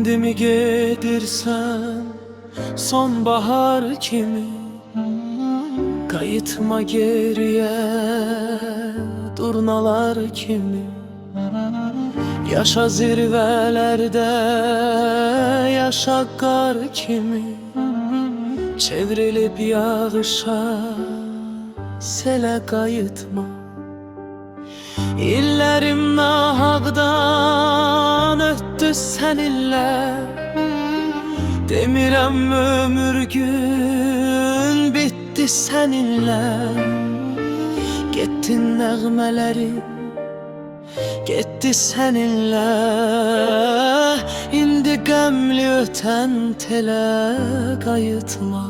İndi mi gedirsen sonbahar kimi, kayıtma geriye durnalar kimi. Yaşa zirvelerde, yaşa kar kimi, çevrilip yağışa, sele kayıtma. İllerim nahaqdan öttü seninle, demirəm ömür gün bitti seninle. Gettin nəğmələri, getdi seninle. İndi qəmli ötən telə qayıtma.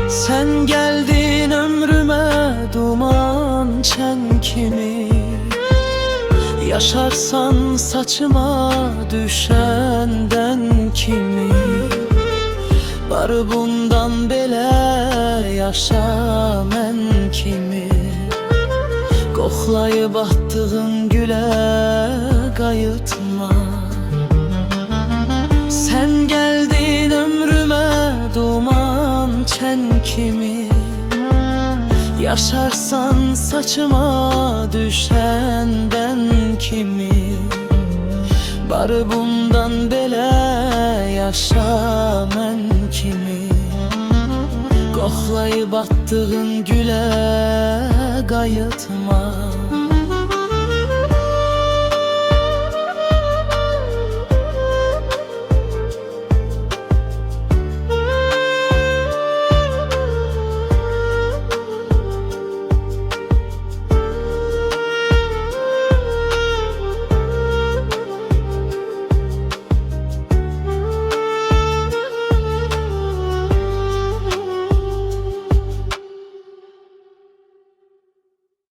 Sen geldin ömrüme duman çən kimi, yaşarsan saçıma düşenden kimi. Var bundan belə yaşa mən kimi, qoxlayıb atdığın gülə qayıtma. Sen geldin ömrüme duman çən kimi, yaşarsan saçıma düşenden kimi. Var bundan belə yaşa mən kimi, qoxlayıb atdığın gülə qayıtma.